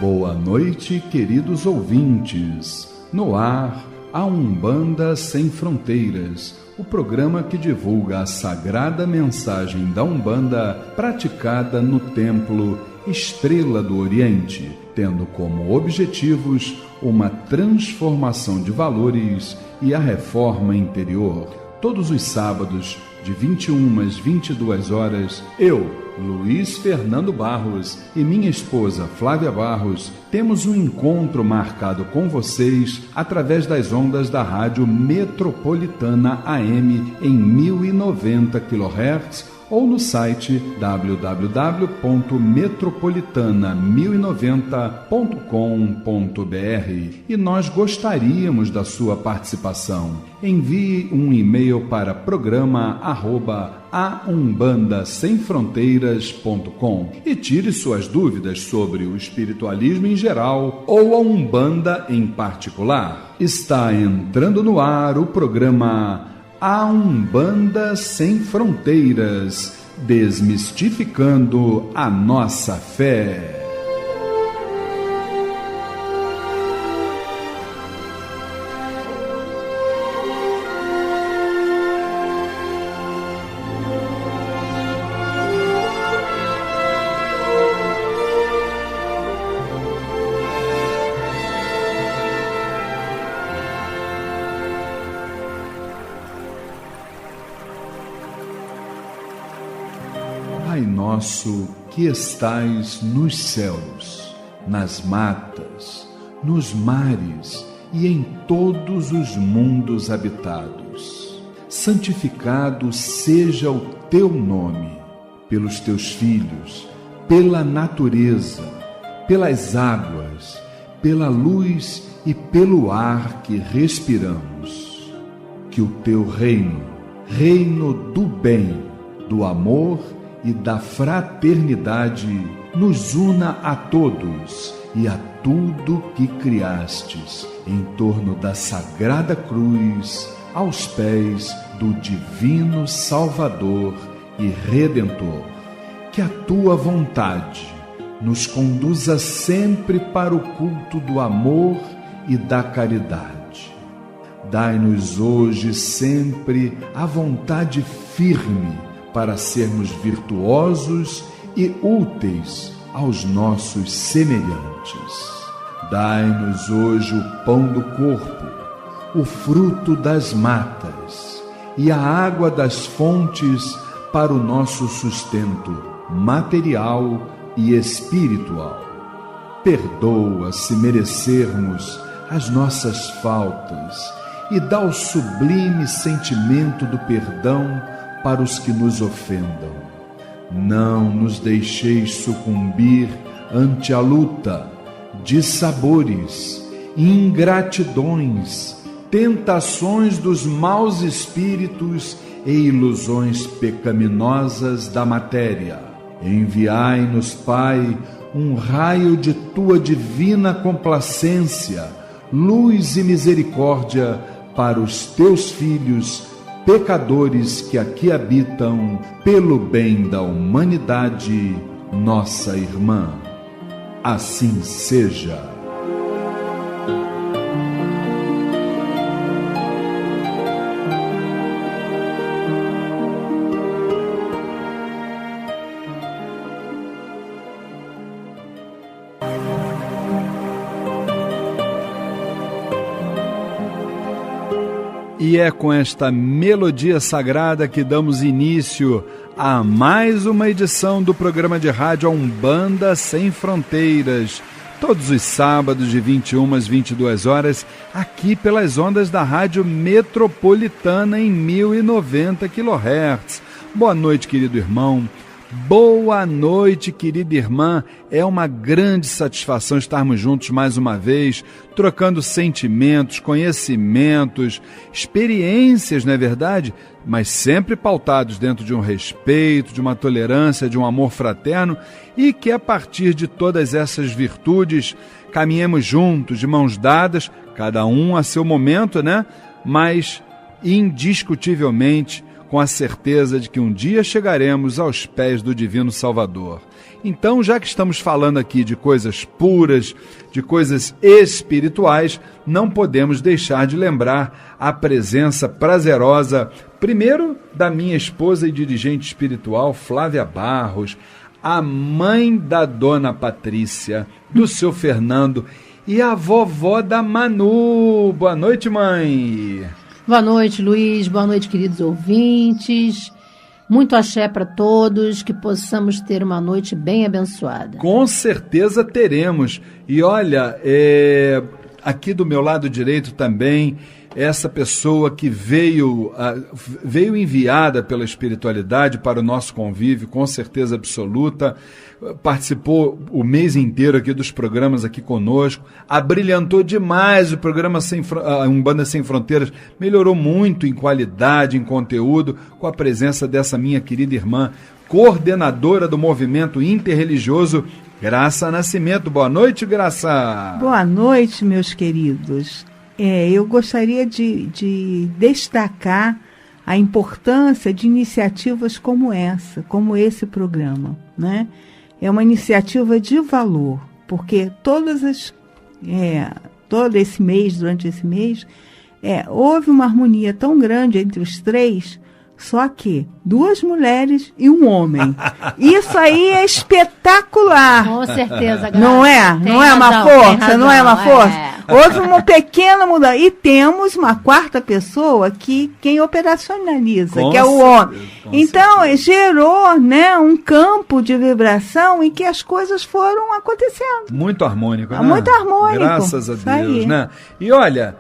Boa noite, queridos ouvintes. No ar, a Umbanda Sem Fronteiras, o programa que divulga a sagrada mensagem da Umbanda praticada no Templo Estrela do Oriente, tendo como objetivos uma transformação de valores e a reforma interior. Todos os sábados, de 21 às 22 horas, eu, Luiz Fernando Barros, e minha esposa Flávia Barros, temos um encontro marcado com vocês através das ondas da Rádio Metropolitana AM em 1090 kHz ou no site www.metropolitana1090.com.br. E nós gostaríamos da sua participação. Envie um e-mail para programa@aumbandasemfronteiras.com e tire suas dúvidas sobre o espiritualismo em geral ou a Umbanda em particular. Está entrando no ar o programa A Umbanda Sem Fronteiras, desmistificando a nossa fé. Pai nosso que estais nos céus, nas matas, nos mares e em todos os mundos habitados, santificado seja o teu nome, pelos teus filhos, pela natureza, pelas águas, pela luz e pelo ar que respiramos. Que o teu reino, reino do bem, do amor e da fraternidade, nos una a todos e a tudo que criastes, em torno da sagrada cruz, aos pés do divino Salvador e Redentor. Que a tua vontade nos conduza sempre para o culto do amor e da caridade. Dai-nos hoje sempre a vontade firme para sermos virtuosos e úteis aos nossos semelhantes. Dai-nos hoje o pão do corpo, o fruto das matas e a água das fontes para o nosso sustento material e espiritual. Perdoa se merecermos as nossas faltas e dá o sublime sentimento do perdão para os que nos ofendam. Não nos deixeis sucumbir ante a luta, dissabores, ingratidões, tentações dos maus espíritos e ilusões pecaminosas da matéria. Enviai-nos, Pai, um raio de tua divina complacência, luz e misericórdia para os teus filhos pecadores que aqui habitam, pelo bem da humanidade, nossa irmã. Assim seja. E é com esta melodia sagrada que damos início a mais uma edição do programa de rádio Umbanda Sem Fronteiras, todos os sábados de 21 às 22 horas, aqui pelas ondas da Rádio Metropolitana em 1090 kHz. Boa noite, querido irmão. Boa noite, querida irmã. É uma grande satisfação estarmos juntos mais uma vez, trocando sentimentos, conhecimentos, experiências, não é verdade? Mas sempre pautados dentro de um respeito, de uma tolerância, de um amor fraterno, e que a partir de todas essas virtudes caminhemos juntos, de mãos dadas, cada um a seu momento, né? Mas indiscutivelmente com a certeza de que um dia chegaremos aos pés do Divino Salvador. Então, já que estamos falando aqui de coisas puras, de coisas espirituais, não podemos deixar de lembrar a presença prazerosa, primeiro, da minha esposa e dirigente espiritual, Flávia Barros, a mãe da Dona Patrícia, do seu Fernando e a vovó da Manu. Boa noite, mãe! Boa noite, Luiz. Boa noite, queridos ouvintes. Muito axé para todos, que possamos ter uma noite bem abençoada. Com certeza teremos. E olha, aqui do meu lado direito também, essa pessoa que veio enviada pela espiritualidade para o nosso convívio, com certeza absoluta, participou o mês inteiro aqui dos programas aqui conosco, abrilhantou demais o programa Umbanda Sem Fronteiras, melhorou muito em qualidade, em conteúdo, com a presença dessa minha querida irmã, coordenadora do movimento interreligioso, Graça Nascimento. Boa noite, Graça! Boa noite, meus queridos. Eu gostaria de destacar a importância de iniciativas como essa, como esse programa, né? É uma iniciativa de valor, porque todo esse mês, durante esse mês, houve uma harmonia tão grande entre os três, só que 2 mulheres e um homem. Isso aí é espetacular. Com certeza, Graça. Não é? Não é uma força? Não é uma força? Houve uma pequena mudança. E temos uma quarta pessoa quem operacionaliza, que é o homem. Então, gerou, né, um campo de vibração em que as coisas foram acontecendo. Muito harmônico, né? Muito harmônico. Graças a Deus, né? E olha,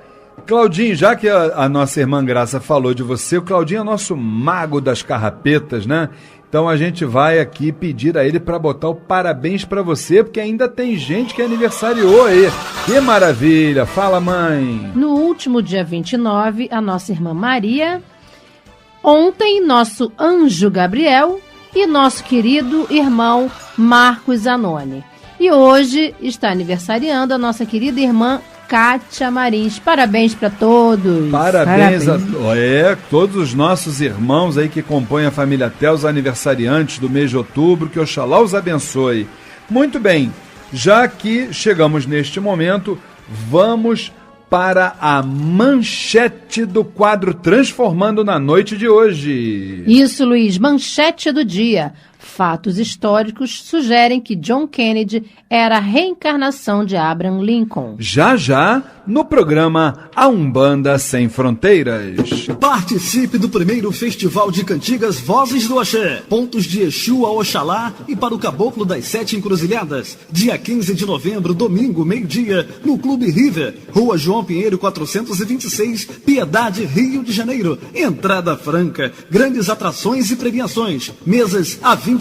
Claudinho, já que a nossa irmã Graça falou de você, o Claudinho é o nosso mago das carrapetas, né? Então a gente vai aqui pedir a ele para botar o parabéns para você, porque ainda tem gente que aniversariou aí. Que maravilha! Fala, mãe! No último dia 29, a nossa irmã Maria. Ontem, nosso anjo Gabriel e nosso querido irmão Marcos Zanoni. E hoje está aniversariando a nossa querida irmã Kátia Marins. Parabéns para todos. Parabéns a todos os nossos irmãos aí que compõem a família Tel, os aniversariantes do mês de outubro, que Oxalá os abençoe. Muito bem, já que chegamos neste momento, vamos para a manchete do quadro Transformando na Noite de hoje. Isso, Luiz, manchete do dia. Fatos históricos sugerem que John Kennedy era a reencarnação de Abraham Lincoln. Já, no programa A Umbanda Sem Fronteiras. Participe do primeiro Festival de Cantigas Vozes do Axé. Pontos de Exu a Oxalá e para o Caboclo das 7 Encruzilhadas. Dia 15 de novembro, domingo, meio-dia, no Clube River, Rua João Pinheiro 426, Piedade, Rio de Janeiro. Entrada franca, grandes atrações e premiações. Mesas a R$20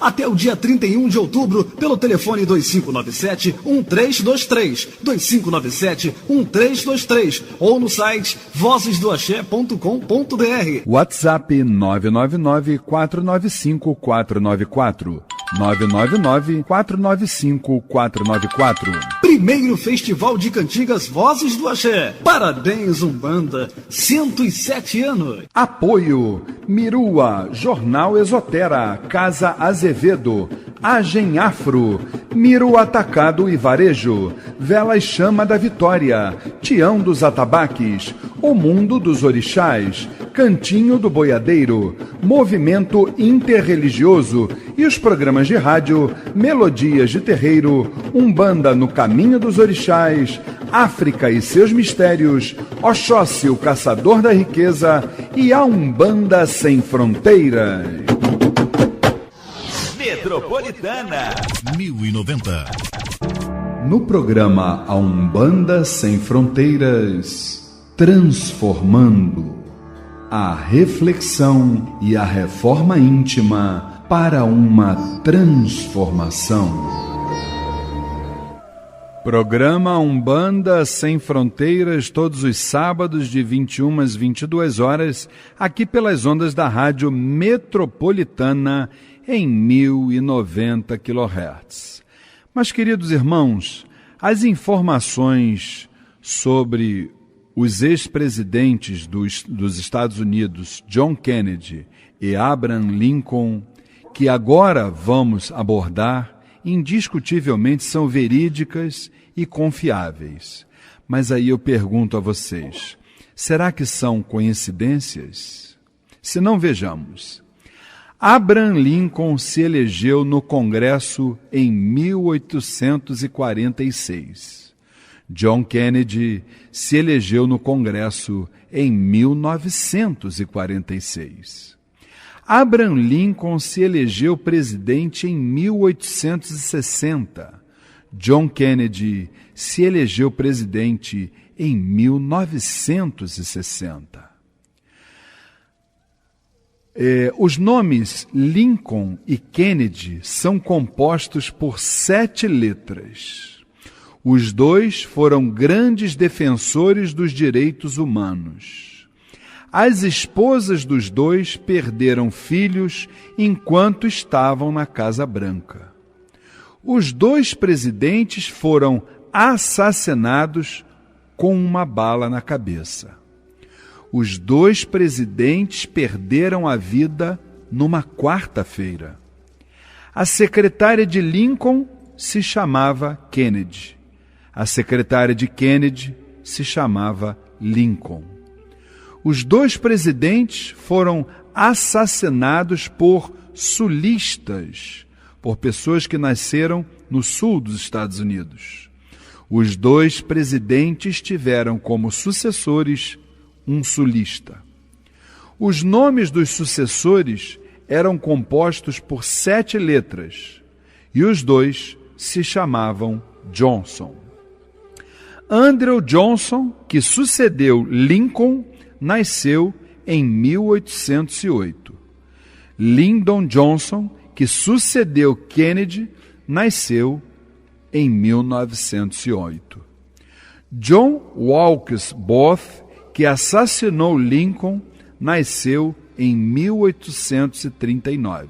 até o dia 31 de outubro pelo telefone 2597-1323, 2597-1323 ou no site vozesdoaxé.com.br. WhatsApp 999-495-494. 999-495-494. Primeiro Festival de Cantigas Vozes do Axé. Parabéns, Umbanda. 107 anos. Apoio Mirua, Jornal Esotera, Casa Azevedo, Agem Afro, Miro Atacado e Varejo, Velas Chama da Vitória, Tião dos Atabaques, O Mundo dos Orixás, Cantinho do Boiadeiro, Movimento Interreligioso e os programas de rádio Melodias de Terreiro, Umbanda no Caminho dos Orixás, África e seus Mistérios, Oxóssi, o Caçador da Riqueza e a Umbanda Sem Fronteiras. Metropolitana 1090. No programa A Umbanda Sem Fronteiras, transformando a reflexão e a reforma íntima para uma transformação. Programa Umbanda Sem Fronteiras, todos os sábados de 21 às 22 horas, aqui pelas ondas da Rádio Metropolitana em 1090 kHz. Mas, queridos irmãos, as informações sobre os ex-presidentes dos Estados Unidos, John Kennedy e Abraham Lincoln, que agora vamos abordar, indiscutivelmente são verídicas e confiáveis. Mas aí eu pergunto a vocês, será que são coincidências? Se não, vejamos. Abraham Lincoln se elegeu no Congresso em 1846. John Kennedy se elegeu no Congresso em 1946. Abraham Lincoln se elegeu presidente em 1860. John Kennedy se elegeu presidente em 1960. Os nomes Lincoln e Kennedy são compostos por 7 letras. Os dois foram grandes defensores dos direitos humanos. As esposas dos dois perderam filhos enquanto estavam na Casa Branca. Os dois presidentes foram assassinados com uma bala na cabeça. Os dois presidentes perderam a vida numa quarta-feira. A secretária de Lincoln se chamava Kennedy. A secretária de Kennedy se chamava Lincoln. Os dois presidentes foram assassinados por sulistas, por pessoas que nasceram no sul dos Estados Unidos. Os dois presidentes tiveram como sucessores um sulista. Os nomes dos sucessores eram compostos por 7 letras e os dois se chamavam Johnson. Andrew Johnson, que sucedeu Lincoln, nasceu em 1808. Lyndon Johnson, que sucedeu Kennedy, nasceu em 1908. John Wilkes Booth, que assassinou Lincoln, nasceu em 1839.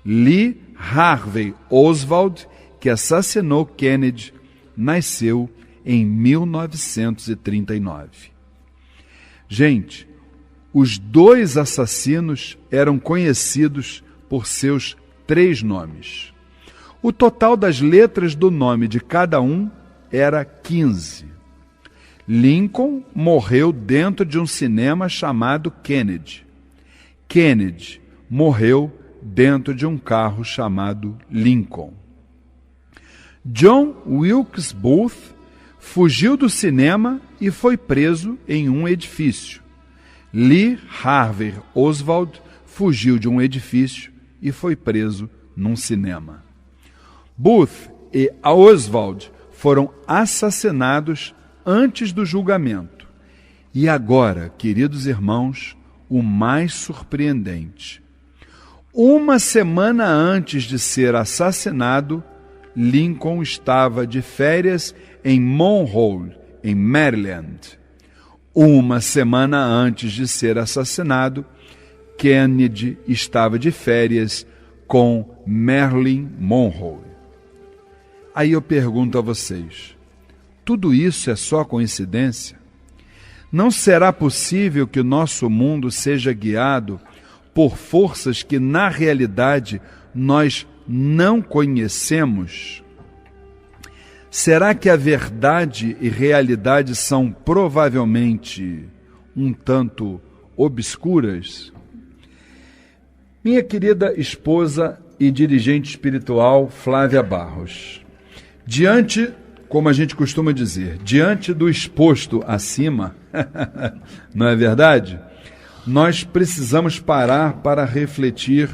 Lee Harvey Oswald, que assassinou Kennedy, nasceu em 1939. Gente, os dois assassinos eram conhecidos por seus 3 nomes. O total das letras do nome de cada um era 15. Lincoln morreu dentro de um cinema chamado Kennedy. Kennedy morreu dentro de um carro chamado Lincoln. John Wilkes Booth fugiu do cinema e foi preso em um edifício. Lee Harvey Oswald fugiu de um edifício e foi preso num cinema. Booth e Oswald foram assassinados antes do julgamento. E agora, queridos irmãos, o mais surpreendente. Uma semana antes de ser assassinado, Lincoln estava de férias em Monroe, em Maryland. Uma semana antes de ser assassinado, Kennedy estava de férias com Marilyn Monroe. Aí eu pergunto a vocês, tudo isso é só coincidência? Não será possível que o nosso mundo seja guiado por forças que, na realidade, nós não conhecemos? Será que a verdade e realidade são provavelmente um tanto obscuras? Minha querida esposa e dirigente espiritual Flávia Barros, diante, como a gente costuma dizer, diante do exposto acima, não é verdade? Nós precisamos parar para refletir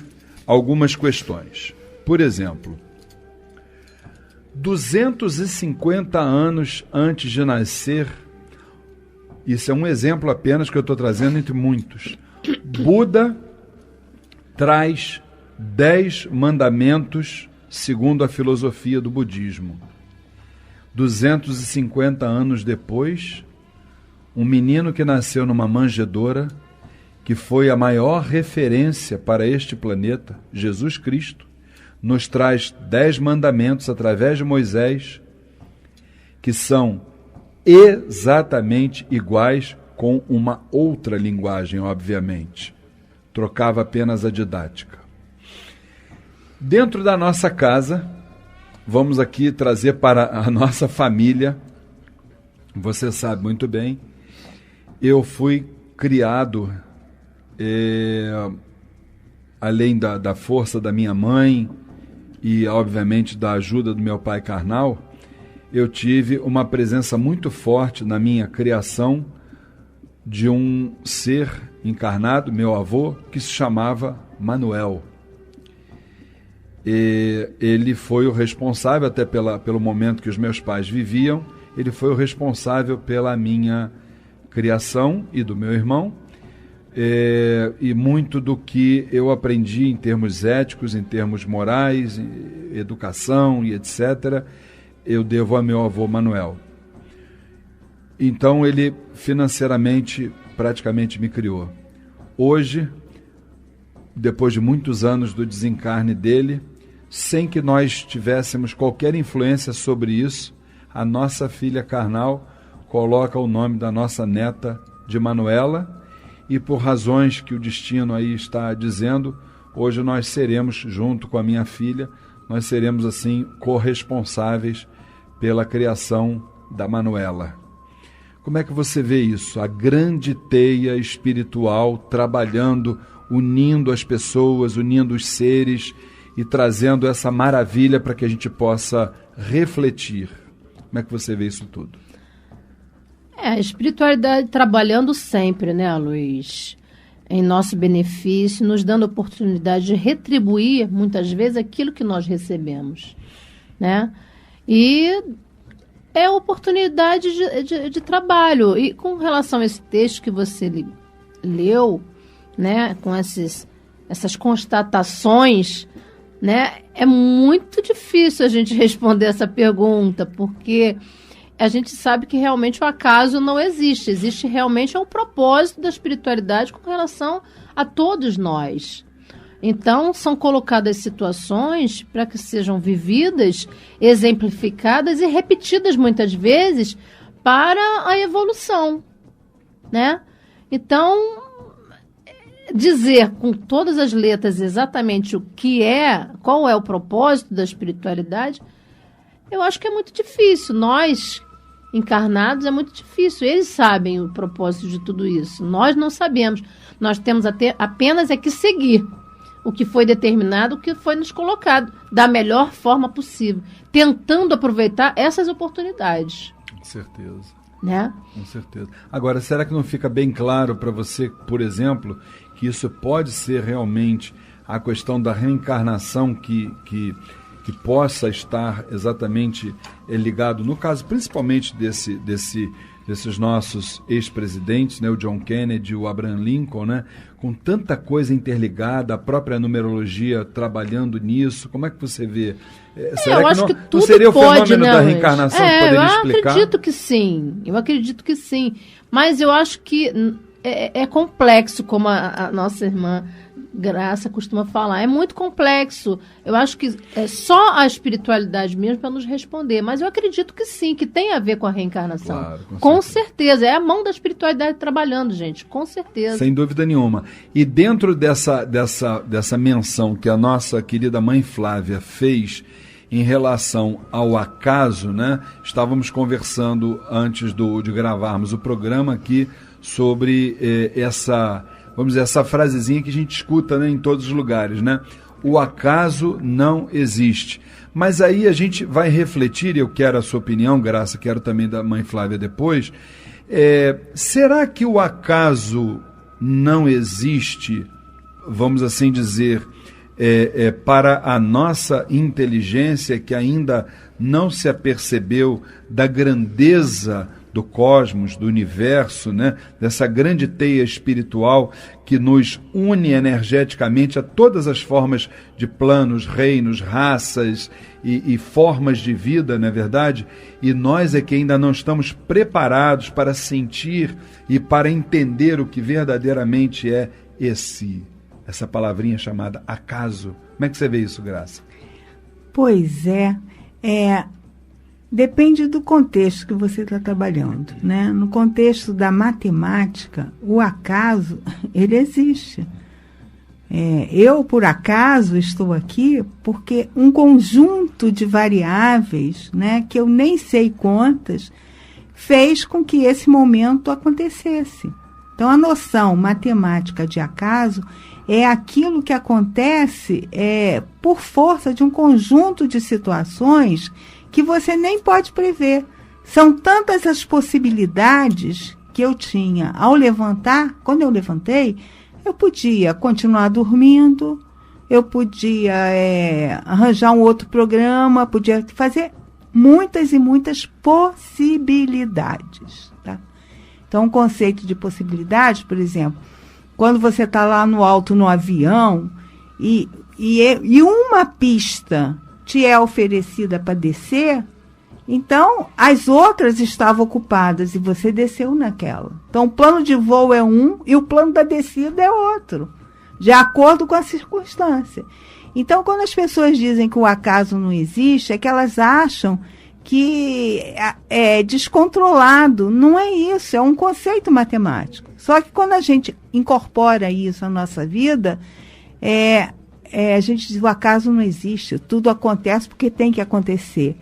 algumas questões. Por exemplo, 250 anos antes de nascer, isso é um exemplo apenas que eu estou trazendo entre muitos, Buda traz 10 mandamentos segundo a filosofia do budismo. 250 anos depois, um menino que nasceu numa manjedoura, que foi a maior referência para este planeta, Jesus Cristo, nos traz 10 mandamentos através de Moisés, que são exatamente iguais, com uma outra linguagem, obviamente. Trocava apenas a didática. Dentro da nossa casa, vamos aqui trazer para a nossa família, você sabe muito bem, eu fui criado, além da força da minha mãe e, obviamente, da ajuda do meu pai carnal, eu tive uma presença muito forte na minha criação de um ser encarnado, meu avô, que se chamava Manuel. Ele foi o responsável, até pelo momento que os meus pais viviam, ele foi o responsável pela minha criação e do meu irmão, e muito do que eu aprendi em termos éticos, em termos morais, educação e etc., eu devo a meu avô Manuel. Então ele financeiramente praticamente me criou. Hoje, depois de muitos anos do desencarne dele, sem que nós tivéssemos qualquer influência sobre isso, a nossa filha carnal coloca o nome da nossa neta de Manuela, e por razões que o destino aí está dizendo, hoje nós seremos, junto com a minha filha, nós seremos assim corresponsáveis pela criação da Manuela. Como é que você vê isso? A grande teia espiritual trabalhando, unindo as pessoas, unindo os seres e trazendo essa maravilha para que a gente possa refletir. Como é que você vê isso tudo? A espiritualidade trabalhando sempre, né, Luiz? Em nosso benefício, nos dando a oportunidade de retribuir, muitas vezes, aquilo que nós recebemos, né? E é oportunidade de trabalho. E com relação a esse texto que você leu, né, com essas constatações, né, é muito difícil a gente responder essa pergunta, porque a gente sabe que realmente o acaso não existe. Existe realmente um propósito da espiritualidade com relação a todos nós. Então, são colocadas situações para que sejam vividas, exemplificadas e repetidas muitas vezes para a evolução, né? Então, dizer com todas as letras exatamente o que é, qual é o propósito da espiritualidade, eu acho que é muito difícil. Nós, encarnados, é muito difícil. Eles sabem o propósito de tudo isso. Nós não sabemos. Nós temos apenas que seguir o que foi determinado, o que foi nos colocado, da melhor forma possível, tentando aproveitar essas oportunidades. Com certeza. Né? Com certeza. Agora, será que não fica bem claro para você, por exemplo, que isso pode ser realmente a questão da reencarnação que possa estar exatamente ligado, no caso principalmente desses nossos ex-presidentes, né, o John Kennedy, o Abraham Lincoln, né, com tanta coisa interligada, a própria numerologia trabalhando nisso? Como é que você vê? Será que não seria o fenômeno da reencarnação que poderia explicar? Eu acredito que sim, mas eu acho que é complexo, como a nossa irmã Graça costuma falar, é muito complexo. Eu acho que é só a espiritualidade mesmo para nos responder, mas eu acredito que sim, que tem a ver com a reencarnação. Claro, com certeza. É a mão da espiritualidade trabalhando, gente, com certeza. Sem dúvida nenhuma. E dentro dessa menção que a nossa querida mãe Flávia fez em relação ao acaso, né? Estávamos conversando antes de gravarmos o programa aqui sobre vamos dizer, essa frasezinha que a gente escuta, né, em todos os lugares, né? O acaso não existe. Mas aí a gente vai refletir, e eu quero a sua opinião, Graça, quero também da mãe Flávia depois. Será que o acaso não existe, vamos assim dizer, para a nossa inteligência que ainda não se apercebeu da grandeza do cosmos, do universo, né? Dessa grande teia espiritual que nos une energeticamente a todas as formas de planos, reinos, raças e formas de vida, não é verdade? E nós é que ainda não estamos preparados para sentir e para entender o que verdadeiramente é essa palavrinha chamada acaso. Como é que você vê isso, Graça? Pois depende do contexto que você está trabalhando, né? No contexto da matemática, o acaso, ele existe. Eu, por acaso, estou aqui porque um conjunto de variáveis, né, que eu nem sei quantas, fez com que esse momento acontecesse. Então, a noção matemática de acaso é aquilo que acontece por força de um conjunto de situações que você nem pode prever. São tantas as possibilidades que eu tinha ao levantar. Quando eu levantei, eu podia continuar dormindo, eu podia arranjar um outro programa, podia fazer muitas e muitas possibilidades. Tá? Então, o conceito de possibilidade, por exemplo, quando você está lá no alto no avião e uma pista te é oferecida para descer, então as outras estavam ocupadas e você desceu naquela. Então o plano de voo é um e o plano da descida é outro, de acordo com a circunstância. Então, quando as pessoas dizem que o acaso não existe, é que elas acham que é descontrolado. Não é isso, é um conceito matemático. Só que quando a gente incorpora isso à nossa vida, a gente diz, o acaso não existe, tudo acontece porque tem que acontecer.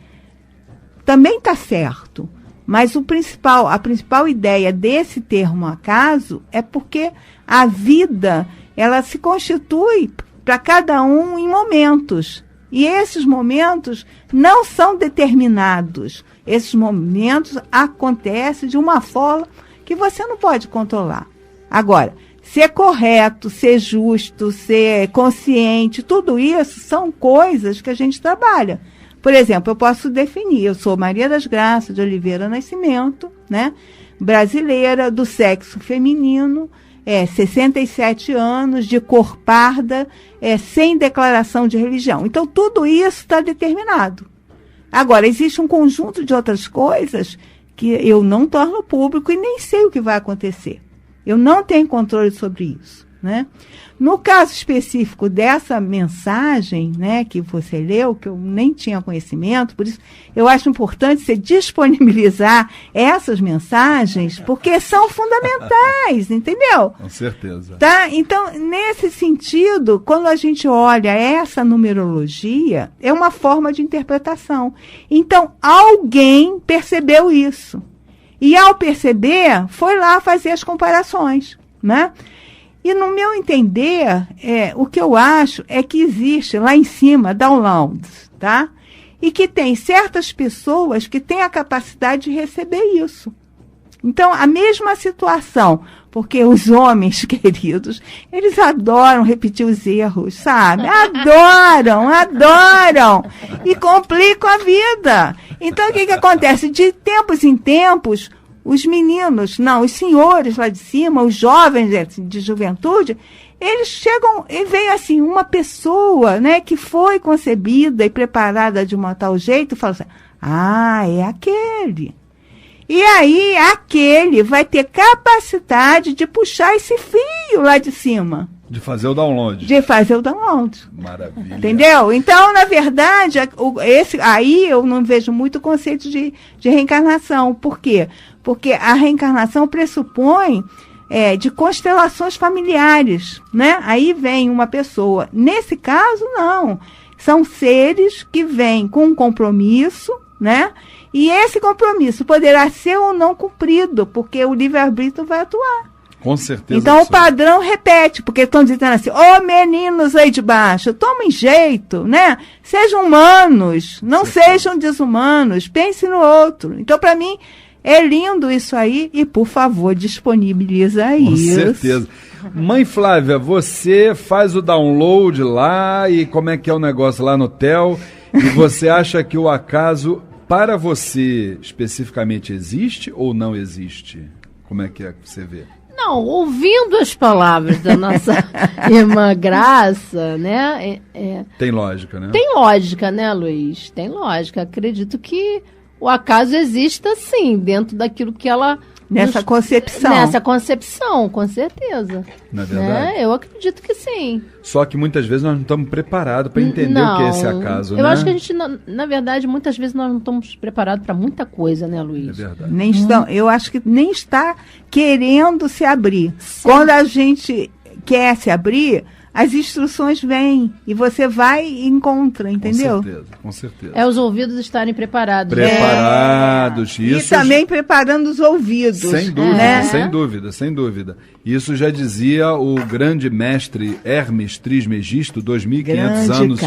Também está certo, mas a principal ideia desse termo acaso é porque a vida, ela se constitui para cada um em momentos. E esses momentos não são determinados. Esses momentos acontecem de uma forma que você não pode controlar. Agora, ser correto, ser justo, ser consciente, tudo isso são coisas que a gente trabalha. Por exemplo, eu posso definir, eu sou Maria das Graças de Oliveira Nascimento, né? Brasileira, do sexo feminino, 67 anos, de cor parda, sem declaração de religião. Então, tudo isso está determinado. Agora, existe um conjunto de outras coisas que eu não torno público e nem sei o que vai acontecer. Eu não tenho controle sobre isso, né? No caso específico dessa mensagem, né, que você leu, que eu nem tinha conhecimento, por isso eu acho importante você disponibilizar essas mensagens, porque são fundamentais, entendeu? Com certeza. Tá? Então, nesse sentido, quando a gente olha essa numerologia, é uma forma de interpretação. Então, alguém percebeu isso. E ao perceber, foi lá fazer as comparações, né? E no meu entender, o que eu acho é que existe lá em cima downloads, tá? E que tem certas pessoas que têm a capacidade de receber isso. Então, a mesma situação, porque os homens queridos, eles adoram repetir os erros, sabe? Adoram. E complicam a vida. Então, o que acontece? De tempos em tempos, os meninos, os senhores lá de cima, os jovens de juventude, eles chegam, e vem assim, uma pessoa, né, que foi concebida e preparada de um tal jeito, e fala assim, é aquele. E aí, aquele vai ter capacidade de puxar esse fio lá de cima. De fazer o download. Maravilha. Entendeu? Então, na verdade, aí eu não vejo muito o conceito de reencarnação. Por quê? Porque a reencarnação pressupõe de constelações familiares, né? Aí vem uma pessoa. Nesse caso, não. São seres que vêm com um compromisso, né? E esse compromisso poderá ser ou não cumprido, porque o livre-arbítrio vai atuar. Com certeza. Então, o padrão repete, porque estão dizendo assim, meninos aí de baixo, tomem jeito, né? Sejam humanos, não sejam desumanos, pense no outro. Então, para mim, é lindo isso aí e, por favor, disponibiliza isso. Com certeza. Mãe Flávia, você faz o download lá e como é que é o negócio lá no TEL e você acha que o acaso Para você, especificamente, existe ou não existe? Como é que você vê? Não, ouvindo as palavras da nossa irmã Graça, né? Tem lógica, né? Tem lógica, né, Luiz? Tem lógica. Acredito que o acaso exista, sim, dentro daquilo que ela... Nessa concepção. Nessa concepção, com certeza. Na verdade? Eu acredito que sim. Só que muitas vezes nós não estamos preparados para entender o que é esse acaso, né? Eu acho que a gente, na verdade, muitas vezes nós não estamos preparados para muita coisa, né, Luiz? É verdade. Nem estão, eu acho que nem está querendo se abrir. Sim. Quando a gente quer se abrir, as instruções vêm e você vai e encontra, entendeu? Com certeza. É os ouvidos estarem preparados. Preparados. Isso e também preparando os ouvidos. Sem dúvida, né? sem dúvida. Isso já dizia o grande mestre Hermes Trismegisto, 2.500 anos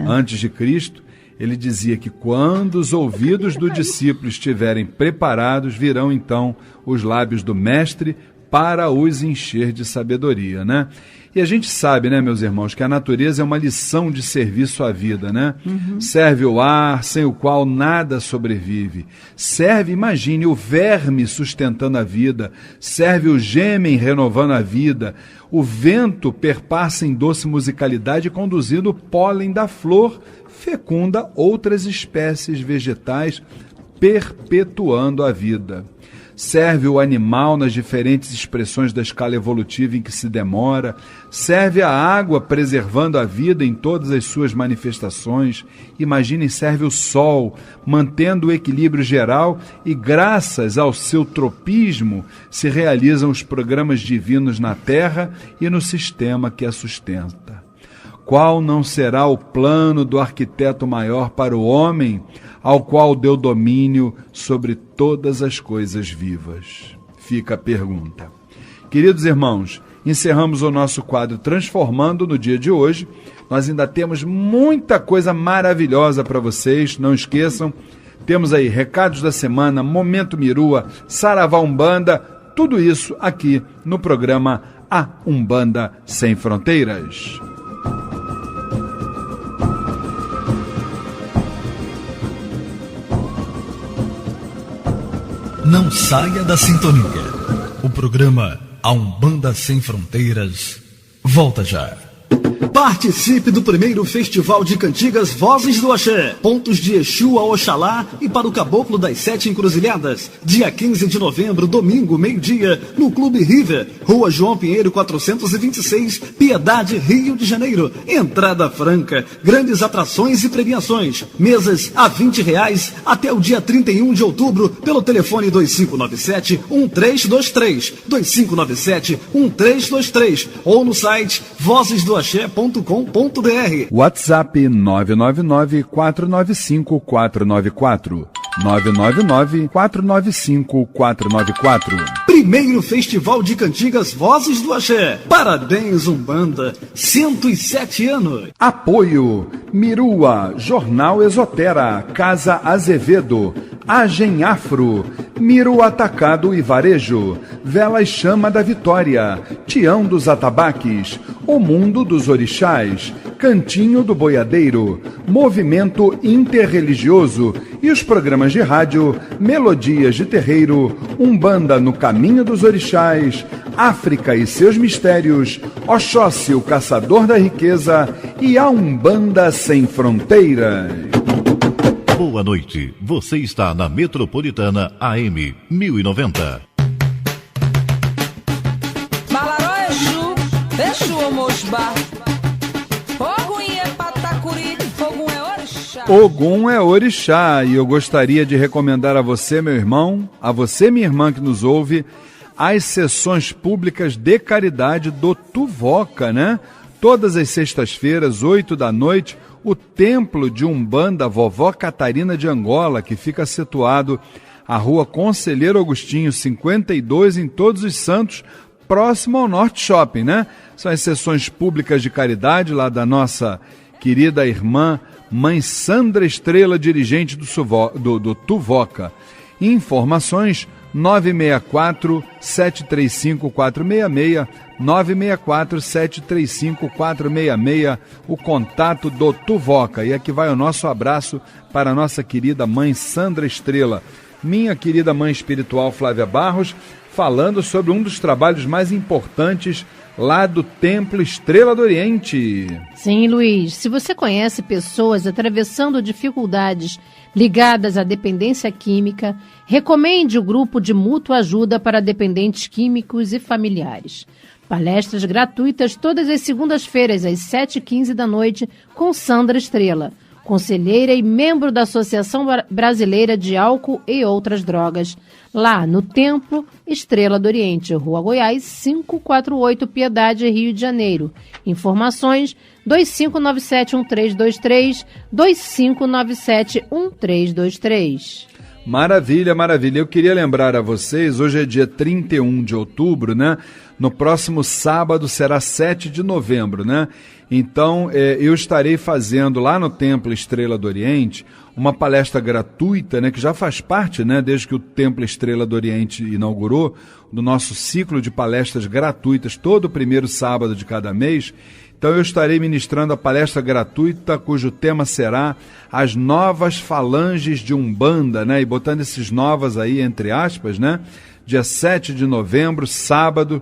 antes de Cristo. Ele dizia que quando os ouvidos do discípulo estiverem preparados, virão então os lábios do mestre para os encher de sabedoria, né? E a gente sabe, né, meus irmãos, que a natureza é uma lição de serviço à vida, né? Serve o ar, sem o qual nada sobrevive. Serve, imagine, o verme sustentando a vida. Serve o gêmen renovando a vida. O vento perpassa em doce musicalidade conduzindo o pólen da flor, fecunda outras espécies vegetais, perpetuando a vida. Serve o animal nas diferentes expressões da escala evolutiva em que se demora, serve a água preservando a vida em todas as suas manifestações. Imaginem, serve o sol, mantendo o equilíbrio geral e graças ao seu tropismo se realizam os programas divinos na Terra e no sistema que a sustenta. Qual não será o plano do arquiteto maior para o homem, ao qual deu domínio sobre todas as coisas vivas? Fica a pergunta. Queridos irmãos, encerramos o nosso quadro Transformando no dia de hoje. Nós ainda temos muita coisa maravilhosa para vocês, não esqueçam. Temos aí recados da semana, Momento Mirua, Saravá Umbanda, tudo isso aqui no programa A Umbanda Sem Fronteiras. Não saia da sintonia. O programa A Umbanda Sem Fronteiras volta já. Participe do primeiro Festival de Cantigas Vozes do Axé. Pontos de Exu a Oxalá e para o Caboclo das 7 Encruzilhadas. Dia 15 de novembro, domingo, meio-dia, no Clube River, Rua João Pinheiro 426, Piedade, Rio de Janeiro. Entrada franca, grandes atrações e premiações. Mesas a R$20 até o dia 31 de outubro pelo telefone 2597-1323, 2597-1323 ou no site vozesdoaxé.com.br. WhatsApp 999-495-494. 999-495-494. Primeiro Festival de Cantigas Vozes do Axé. Parabéns, Umbanda. 107 anos. Apoio Mirua, Jornal Esotera, Casa Azevedo, Agem Afro, Miru Atacado e Varejo, Velas Chama da Vitória, Tião dos Atabaques, O Mundo dos Orixás, Cantinho do Boiadeiro, Movimento Interreligioso e os programas de rádio Melodias de Terreiro, Umbanda no Caminho dos Orixás, África e seus Mistérios, Oxóssi, o Caçador da Riqueza e a Umbanda Sem Fronteiras. Boa noite, você está na Metropolitana AM 1090. Balaró Exu, Exu Omosba, Ogum é Patacuri, Ogum é Orixá. Ogum é Orixá, e eu gostaria de recomendar a você, meu irmão, a você, minha irmã que nos ouve, as sessões públicas de caridade do Tuvoca, né? Todas as sextas-feiras, 8 da noite, o templo de Umbanda Vovó Catarina de Angola, que fica situado à rua Conselheiro Agostinho, 52, em Todos os Santos, próximo ao Norte Shopping, né? São as sessões públicas de caridade lá da nossa querida irmã, mãe Sandra Estrela, dirigente do Tuvoca. Informações 964-735-466, 964-735-466, o contato do Tuvoca. E aqui vai o nosso abraço para a nossa querida mãe Sandra Estrela, minha querida mãe espiritual Flávia Barros, falando sobre um dos trabalhos mais importantes lá do Templo Estrela do Oriente. Sim, Luiz, se você conhece pessoas atravessando dificuldades ligadas à dependência química, recomende o grupo de mútua ajuda para dependentes químicos e familiares. Palestras gratuitas todas as segundas-feiras, às 7h15 da noite, com Sandra Estrela, conselheira e membro da Associação Brasileira de Álcool e Outras Drogas, lá no Templo Estrela do Oriente, Rua Goiás, 548, Piedade, Rio de Janeiro. Informações 2597-1323, 2597-1323. Maravilha, maravilha. Eu queria lembrar a vocês, hoje é dia 31 de outubro, né? No próximo sábado será 7 de novembro, né? Então, eu estarei fazendo lá no Templo Estrela do Oriente uma palestra gratuita, né? Que já faz parte, né? Desde que o Templo Estrela do Oriente inaugurou, do nosso ciclo de palestras gratuitas, todo primeiro sábado de cada mês. Então eu estarei ministrando a palestra gratuita, cujo tema será as novas falanges de Umbanda, né? E botando esses novas aí entre aspas, né? Dia 7 de novembro, sábado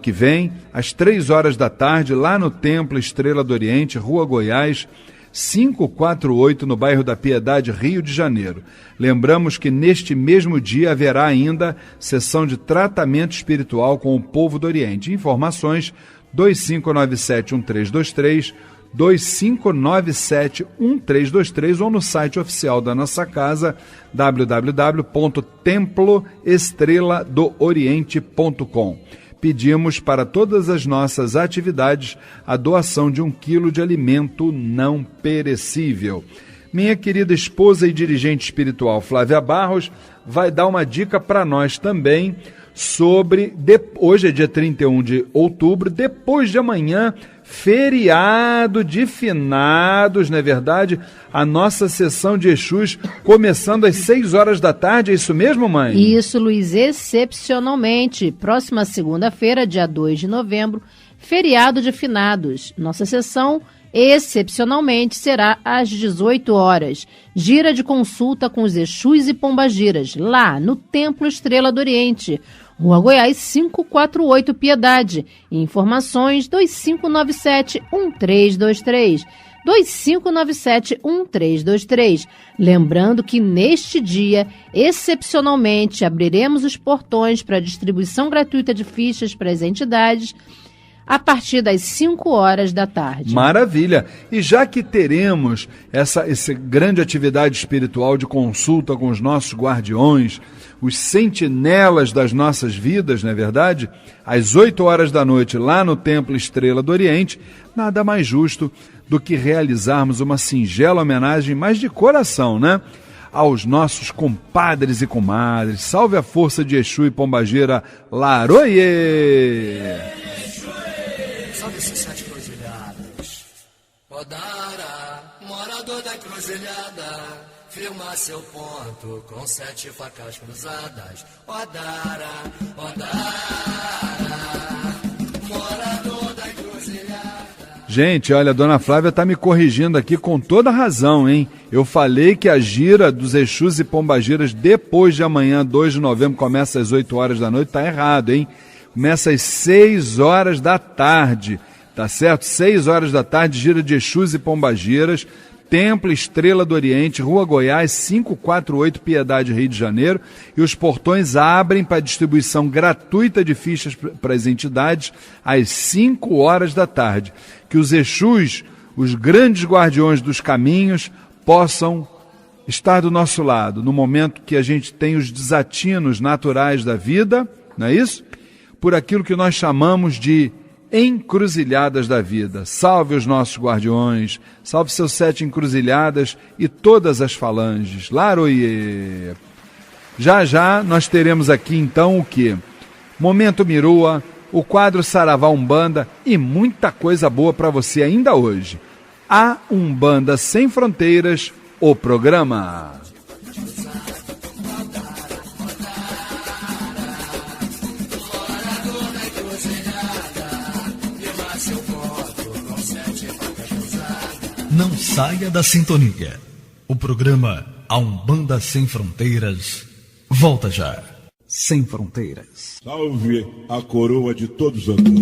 que vem, às 3 horas da tarde, lá no Templo Estrela do Oriente, Rua Goiás, 548, no bairro da Piedade, Rio de Janeiro. Lembramos que neste mesmo dia haverá ainda sessão de tratamento espiritual com o povo do Oriente. Informações 2597-1323, 2597-1323 ou no site oficial da nossa casa, www.temploestreladooriente.com. Pedimos para todas as nossas atividades a doação de 1 quilo de alimento não perecível. Minha querida esposa e dirigente espiritual Flávia Barros vai dar uma dica para nós também sobre, hoje é dia 31 de outubro, depois de amanhã, feriado de finados, não é verdade? A nossa sessão de Exus começando às 6 horas da tarde, é isso mesmo, mãe? Isso, Luiz, excepcionalmente. Próxima segunda-feira, dia 2 de novembro, feriado de finados. Nossa sessão, excepcionalmente, será às 18 horas. Gira de consulta com os Exus e Pombagiras, lá no Templo Estrela do Oriente, Rua Goiás, 548, Piedade. Informações 2597-1323. 2597-1323. Lembrando que neste dia, excepcionalmente, abriremos os portões para distribuição gratuita de fichas para as entidades a partir das 5 horas da tarde. Maravilha! E já que teremos essa grande atividade espiritual de consulta com os nossos guardiões, os sentinelas das nossas vidas, não é verdade? Às 8 horas da noite, lá no Templo Estrela do Oriente, nada mais justo do que realizarmos uma singela homenagem, mas de coração, né? Aos nossos compadres e comadres. Salve a força de Exu e Pombagira, Laroie! Salve esses 7 cruzilhadas. Odara, morador da cruzilhada, firma seu ponto com 7 facas cruzadas. Odara, morador da cruzilhada. Gente, olha, a dona Flávia está me corrigindo aqui com toda razão, hein? Eu falei que a gira dos Exus e Pombagiras depois de amanhã, 2 de novembro, começa às 8 horas da noite, tá errado, hein? Começa às 6 horas da tarde, tá certo? 6 horas da tarde, gira de Exus e Pombagiras, Templo Estrela do Oriente, Rua Goiás, 548, Piedade, Rio de Janeiro. E os portões abrem para distribuição gratuita de fichas para as entidades às 5 horas da tarde. Que os Exus, os grandes guardiões dos caminhos, possam estar do nosso lado no momento que a gente tem os desatinos naturais da vida, não é isso? Por aquilo que nós chamamos de encruzilhadas da vida. Salve os nossos guardiões, salve seus 7 encruzilhadas e todas as falanges. Laroie! Já já nós teremos aqui então o quê? Momento Mirua, o quadro Saravá Umbanda e muita coisa boa para você ainda hoje. A Umbanda Sem Fronteiras, o programa. Não saia da sintonia. O programa A Umbanda Sem Fronteiras volta já. Sem Fronteiras. Salve a coroa de todos os Ogãs.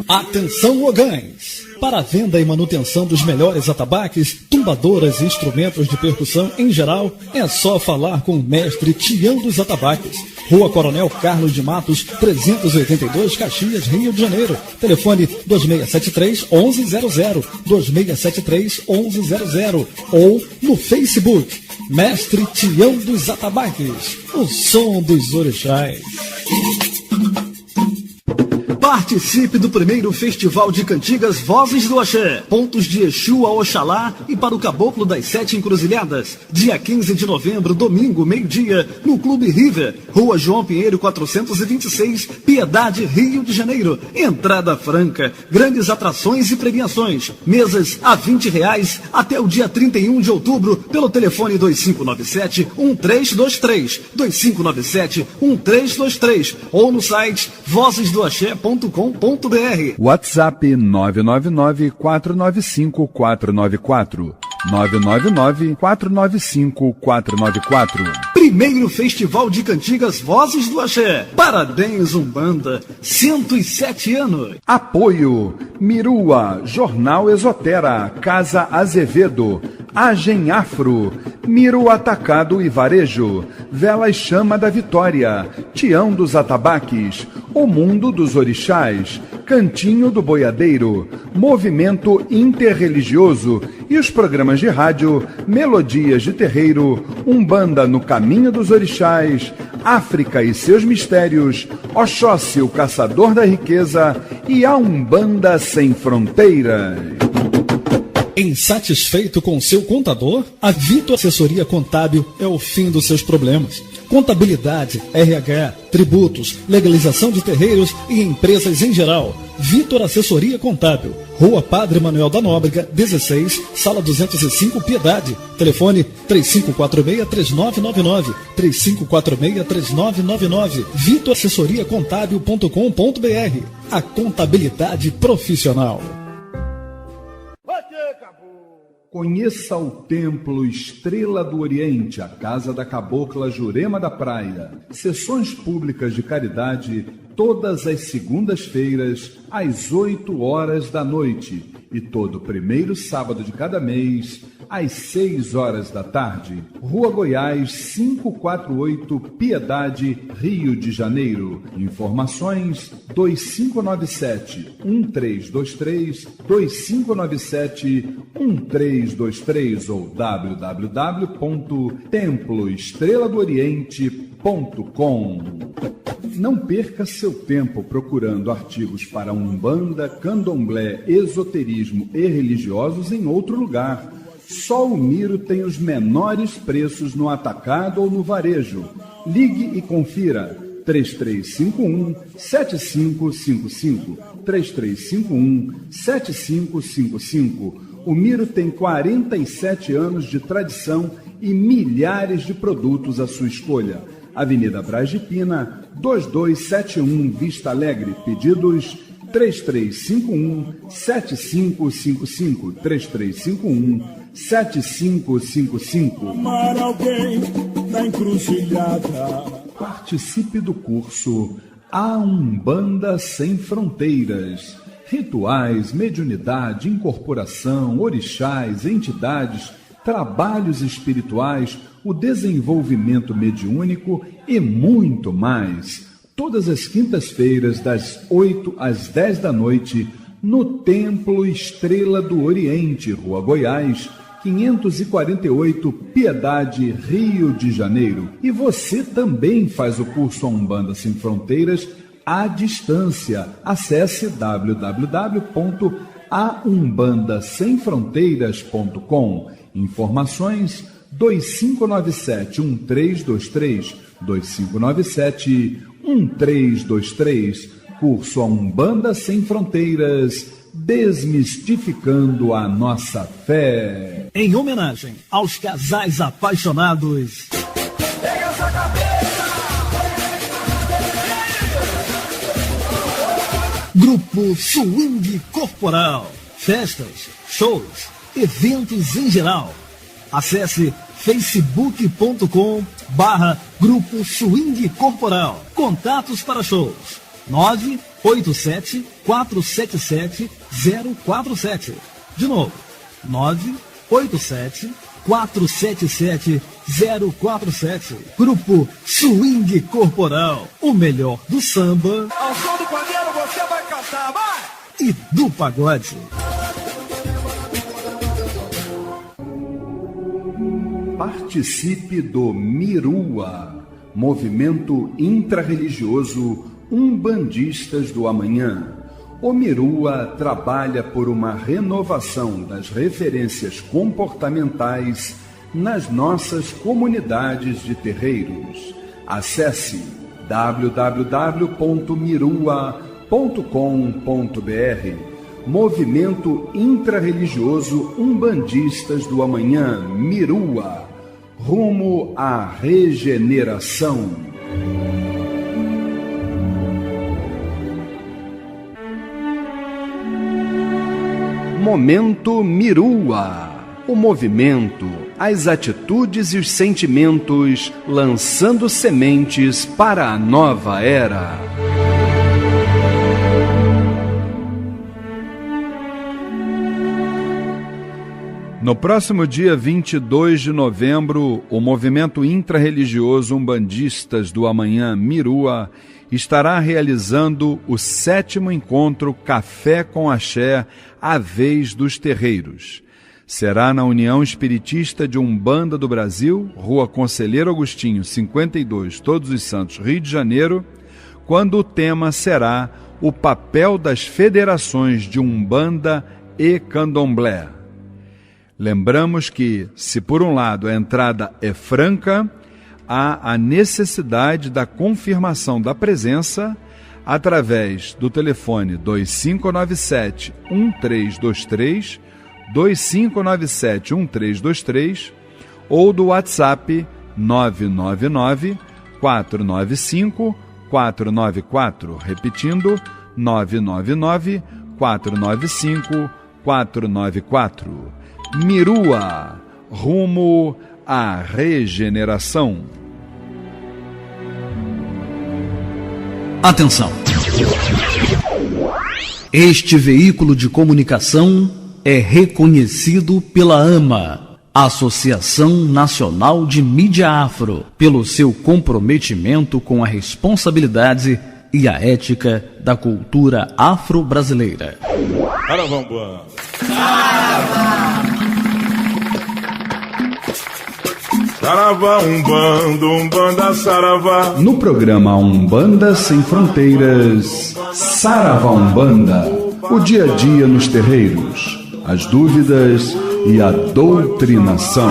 Atenção, Ogãs! Para a venda e manutenção dos melhores atabaques, tumbadoras e instrumentos de percussão em geral, é só falar com o mestre Tião dos Atabaques. Rua Coronel Carlos de Matos, 382, Caxias, Rio de Janeiro. Telefone 2673-1100, 2673-1100. Ou no Facebook, Mestre Tião dos Atabaques, o som dos orixás. Participe do primeiro Festival de Cantigas Vozes do Axé. Pontos de Exu a Oxalá e para o Caboclo das Sete Encruzilhadas. Dia 15 de novembro, domingo, meio-dia, no Clube River, Rua João Pinheiro 426, Piedade, Rio de Janeiro. Entrada franca, grandes atrações e premiações. Mesas a R$20 até o dia 31 de outubro pelo telefone 2597-1323, 2597-1323 ou no site vozesdoaxé.com.br. WhatsApp 999-495-494. 999-495-494. Primeiro Festival de Cantigas Vozes do Axé. Parabéns, Umbanda. 107 anos. Apoio Mirua, Jornal Esotera, Casa Azevedo, Agem Afro, Miro Atacado e Varejo, Velas Chama da Vitória, Tião dos Atabaques, O Mundo dos Orixás, Cantinho do Boiadeiro, Movimento Interreligioso e os programas de rádio Melodias de Terreiro, Umbanda no Caminho dos Orixás, África e seus Mistérios, Oxóssi, o Caçador da Riqueza e a Umbanda Sem Fronteiras. Insatisfeito com seu contador? A Vitor Assessoria Contábil é o fim dos seus problemas. Contabilidade, RH, tributos, legalização de terreiros e empresas em geral. Vitor Assessoria Contábil. Rua Padre Manuel da Nóbrega, 16, Sala 205, Piedade. Telefone 3546-3999. 3546-3999. vitorassessoriacontábil.com.br. A contabilidade profissional. Conheça o Templo Estrela do Oriente, a casa da cabocla Jurema da Praia. Sessões públicas de caridade todas as segundas-feiras, às 8 horas da noite. E todo primeiro sábado de cada mês, às 6 horas da tarde. Rua Goiás, 548, Piedade, Rio de Janeiro. Informações 2597-1323, 2597-1323 ou www.temploestreladooriente.com. Não perca seu tempo procurando artigos para Umbanda, Candomblé, esoterismo e religiosos em outro lugar. Só o Miro tem os menores preços no atacado ou no varejo. Ligue e confira. 3351-7555. 3351-7555. O Miro tem 47 anos de tradição e milhares de produtos à sua escolha. Avenida Braz de Pina, 2271, Vista Alegre. Pedidos 3351-7555. 3351-7555. Amar alguém na encruzilhada. Participe do curso A Umbanda Sem Fronteiras. Rituais, mediunidade, incorporação, orixás, entidades, trabalhos espirituais, o desenvolvimento mediúnico e muito mais. Todas as quintas-feiras, das 8 às 10 da noite, no Templo Estrela do Oriente, Rua Goiás, 548, Piedade, Rio de Janeiro. E você também faz o curso A Umbanda Sem Fronteiras à distância. Acesse www.aumbandasemfronteiras.com. Informações 2597-1323, 2597-1323. Curso A Umbanda Sem Fronteiras, desmistificando a nossa fé. Em homenagem aos casais apaixonados. Grupo Swing Corporal. festas, shows, eventos em geral. Acesse facebook.com/Grupo Swing Corporal. Contatos para shows 987-477-047. De novo, 987-477-047. Grupo Swing Corporal. O melhor do samba. Ao som do pandeiro você vai cantar, vai! E do pagode. Participe do Mirua, movimento intrarreligioso Umbandistas do Amanhã. O Mirua trabalha por uma renovação das referências comportamentais nas nossas comunidades de terreiros. Acesse www.mirua.com.br. Movimento intrarreligioso Umbandistas do Amanhã, Mirua, rumo à regeneração. Momento Mirua. O movimento, as atitudes e os sentimentos lançando sementes para a nova era. No próximo dia 22 de novembro, o movimento intrarreligioso Umbandistas do Amanhã, Mirua, estará realizando o 7º encontro Café com Axé, a Vez dos Terreiros. Será na União Espiritista de Umbanda do Brasil, Rua Conselheiro Agostinho, 52, Todos os Santos, Rio de Janeiro, quando o tema será o papel das federações de Umbanda e Candomblé. Lembramos que, se por um lado a entrada é franca, há a necessidade da confirmação da presença através do telefone 2597-1323, 2597-1323 ou do WhatsApp 999-495-494, repetindo, 999-495-494. Mirua, rumo à regeneração. Atenção! Este veículo de comunicação é reconhecido pela AMA, Associação Nacional de Mídia Afro, pelo seu comprometimento com a responsabilidade e a ética da cultura afro-brasileira. Saravambam. Saravá, Umbanda, Umbanda, Saravá. No programa Umbanda Sem Fronteiras, Saravá Umbanda, o dia a dia nos terreiros, as dúvidas e a doutrinação.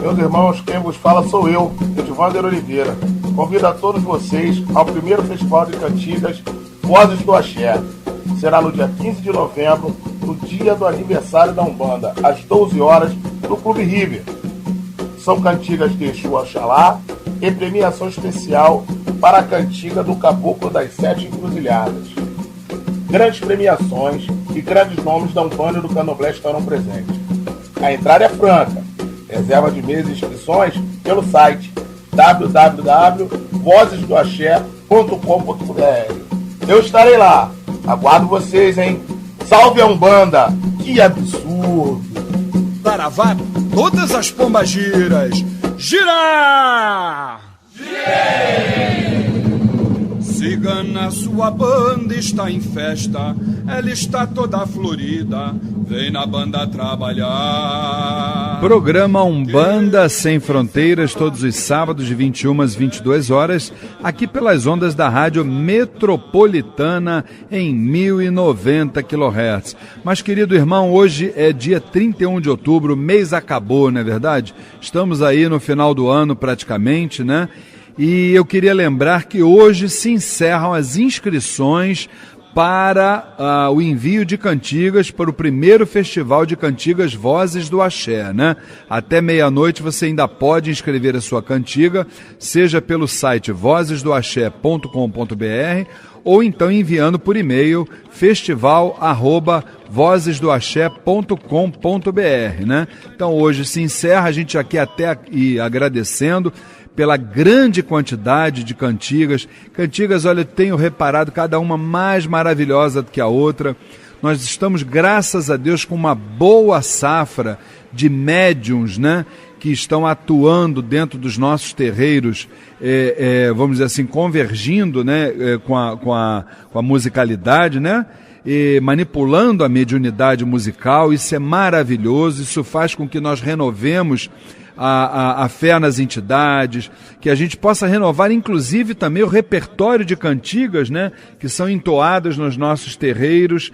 Meus irmãos, quem vos fala sou eu, Edivander Oliveira. Convido a todos vocês ao primeiro Festival de Cantigas Vozes do Axé. Será no dia 15 de novembro, no dia do aniversário da Umbanda, às 12 horas, no Clube River. São cantigas de Exu Oxalá e premiação especial para a cantiga do Caboclo das 7 Encruzilhadas. Grandes premiações e grandes nomes da Umbanda e do Candomblé estarão presentes. A entrada é franca. Reserva de mesa e inscrições pelo site www.vozesdoaxé.com.br. Eu estarei lá. Aguardo vocês, hein? Salve a Umbanda! Que absurdo! Saravá, todas as pombagiras. Gira! Girei! Cigana, sua banda está em festa. Ela está toda florida. Vem na banda trabalhar. Programa Umbanda Sem Fronteiras, todos os sábados de 21 às 22 horas, aqui pelas ondas da Rádio Metropolitana em 1090 kHz. Mas, querido irmão, hoje é dia 31 de outubro, mês acabou, não é verdade? Estamos aí no final do ano praticamente, né? E eu queria lembrar que hoje se encerram as inscrições para o envio de cantigas para o primeiro Festival de Cantigas Vozes do Axé, né? Até meia-noite você ainda pode inscrever a sua cantiga, seja pelo site vozesdoaxé.com.br ou então enviando por e-mail festival@vozesdoaxé.com.br, né? Então hoje se encerra, a gente aqui até e agradecendo pela grande quantidade de cantigas. Cantigas, olha, eu tenho reparado cada uma mais maravilhosa do que a outra. Nós estamos, graças a Deus, com uma boa safra de médiuns, né, que estão atuando dentro dos nossos terreiros, vamos dizer assim, convergindo, né, com a musicalidade, né, e manipulando a mediunidade musical. Isso é maravilhoso, isso faz com que nós renovemos a fé nas entidades, que a gente possa renovar inclusive também o repertório de cantigas, né, que são entoadas nos nossos terreiros,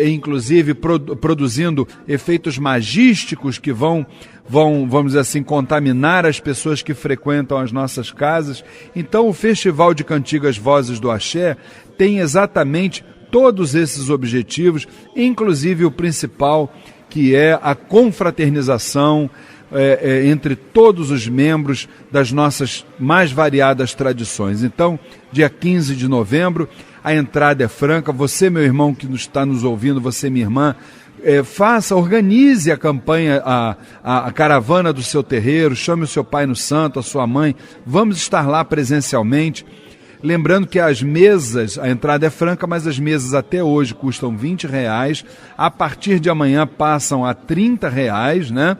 inclusive produzindo efeitos magísticos que vão, vamos dizer assim, contaminar as pessoas que frequentam as nossas casas. Então o Festival de Cantigas Vozes do Axé tem exatamente todos esses objetivos, inclusive o principal, que é a confraternização entre todos os membros das nossas mais variadas tradições. Então, dia 15 de novembro, a entrada é franca. Você, meu irmão, que está nos ouvindo, você, minha irmã, organize a campanha, a caravana do seu terreiro, chame o seu pai no santo, a sua mãe, vamos estar lá presencialmente. Lembrando que as mesas, a entrada é franca, mas as mesas até hoje custam R$20, a partir de amanhã passam a R$30, né?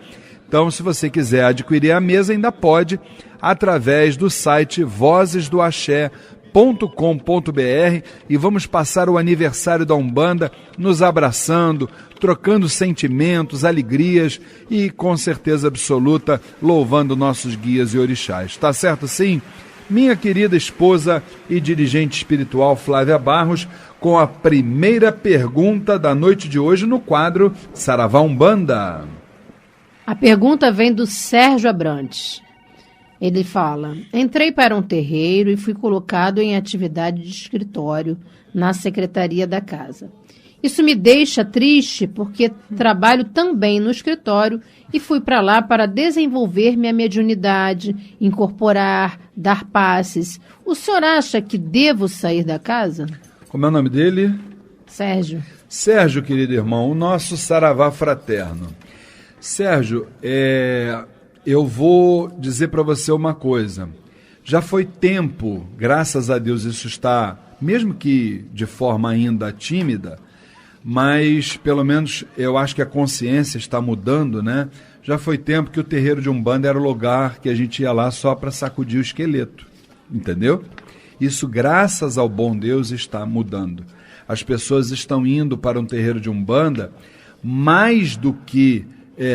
Então, se você quiser adquirir a mesa, ainda pode, através do site vozesdoaxé.com.br, e vamos passar o aniversário da Umbanda nos abraçando, trocando sentimentos, alegrias e, com certeza absoluta, louvando nossos guias e orixás. Tá certo, sim? Minha querida esposa e dirigente espiritual Flávia Barros, com a primeira pergunta da noite de hoje no quadro Saravá Umbanda. A pergunta vem do Sérgio Abrantes. Ele fala: entrei para um terreiro e fui colocado em atividade de escritório na secretaria da casa. Isso me deixa triste porque trabalho também no escritório e fui para lá para desenvolver minha mediunidade, incorporar, dar passes. O senhor acha que devo sair da casa? Como é o nome dele? Sérgio. Sérgio, querido irmão, o nosso saravá fraterno. Sérgio, eu vou dizer para você uma coisa. Já foi tempo, graças a Deus isso está, mesmo que de forma ainda tímida, mas pelo menos eu acho que a consciência está mudando, né? Já foi tempo que o terreiro de Umbanda era o lugar que a gente ia lá só para sacudir o esqueleto, entendeu? Isso, graças ao bom Deus, está mudando. As pessoas estão indo para um terreiro de Umbanda mais do que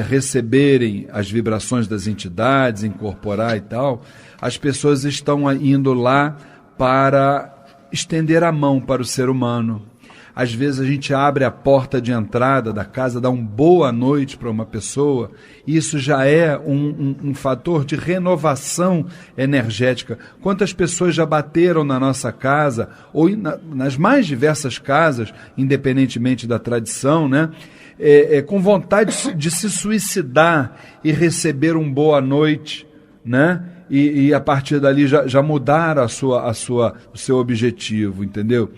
receberem as vibrações das entidades, incorporar e tal. As pessoas estão indo lá para estender a mão para o ser humano. Às vezes a gente abre a porta de entrada da casa, dá uma boa noite para uma pessoa, e isso já é um fator de renovação energética. Quantas pessoas já bateram na nossa casa, ou nas mais diversas casas, independentemente da tradição, né? Com vontade de se suicidar e receber uma boa noite, né? E a partir dali já mudar o seu objetivo, entendeu?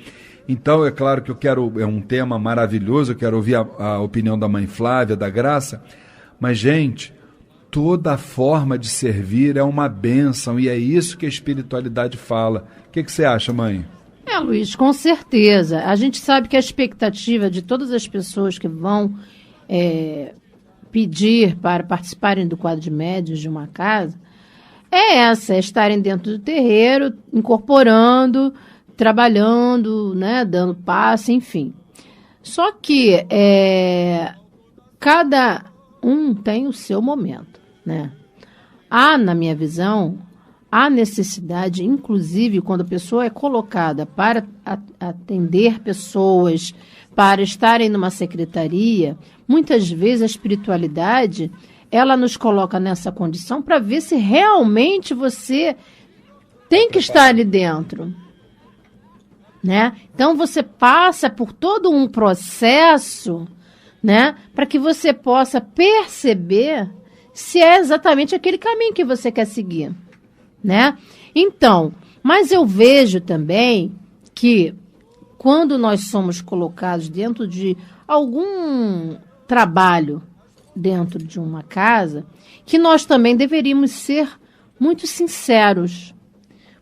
Então, é claro que é um tema maravilhoso, eu quero ouvir a opinião da mãe Flávia, da Graça, mas, gente, toda forma de servir é uma bênção, e é isso que a espiritualidade fala. O que você acha, mãe? Luiz, com certeza. A gente sabe que a expectativa de todas as pessoas que vão pedir para participarem do quadro de médiuns de uma casa é estarem dentro do terreiro, incorporando, trabalhando, né, dando passe, enfim. Só que cada um tem o seu momento, né? Na minha visão, há necessidade, inclusive quando a pessoa é colocada para atender pessoas, para estarem numa secretaria, muitas vezes a espiritualidade, ela nos coloca nessa condição para ver se realmente você tem que estar ali dentro. né? Então você passa por todo um processo, né, para que você possa perceber se é exatamente aquele caminho que você quer seguir, né? Então, mas eu vejo também que quando nós somos colocados dentro de algum trabalho dentro de uma casa, que nós também deveríamos ser muito sinceros.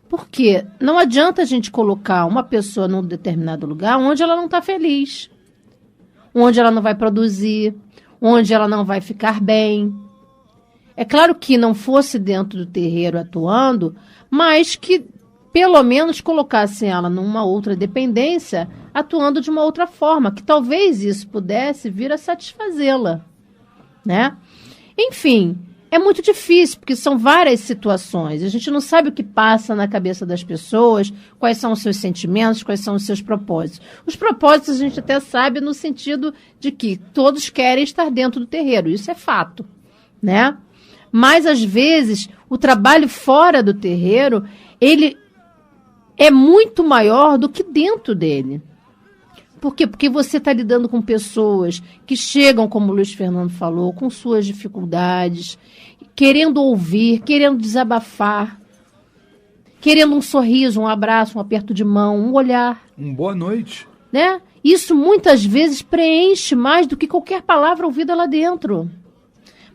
Porque não adianta a gente colocar uma pessoa num determinado lugar onde ela não está feliz, onde ela não vai produzir, onde ela não vai ficar bem. É claro que não fosse dentro do terreiro atuando, mas que pelo menos colocasse ela numa outra dependência, atuando de uma outra forma, que talvez isso pudesse vir a satisfazê-la, né? Enfim, é muito difícil, porque são várias situações. A gente não sabe o que passa na cabeça das pessoas, quais são os seus sentimentos, quais são os seus propósitos. Os propósitos a gente até sabe no sentido de que todos querem estar dentro do terreiro, isso é fato, né? Mas, às vezes, o trabalho fora do terreiro, ele é muito maior do que dentro dele. Por quê? Porque você está lidando com pessoas que chegam, como o Luiz Fernando falou, com suas dificuldades, querendo ouvir, querendo desabafar, querendo um sorriso, um abraço, um aperto de mão, um olhar. Boa noite. Né? Isso muitas vezes preenche mais do que qualquer palavra ouvida lá dentro.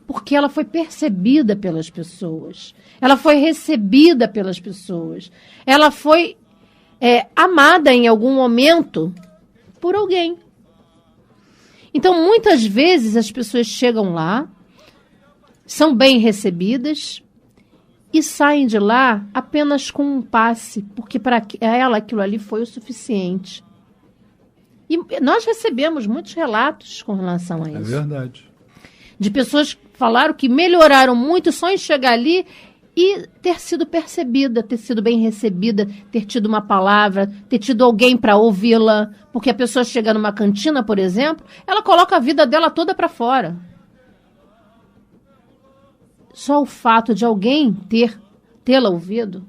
Porque ela foi percebida pelas pessoas. Ela foi recebida pelas pessoas. Ela foi amada em algum momento por alguém. Então, muitas vezes, as pessoas chegam lá, são bem recebidas e saem de lá apenas com um passe, porque para ela aquilo ali foi o suficiente. E nós recebemos muitos relatos com relação a isso. É verdade. De pessoas que falaram que melhoraram muito só em chegar ali e ter sido percebida, ter sido bem recebida, ter tido uma palavra, ter tido alguém para ouvi-la. Porque a pessoa chega numa cantina, por exemplo, ela coloca a vida dela toda para fora. Só o fato de alguém tê-la ouvido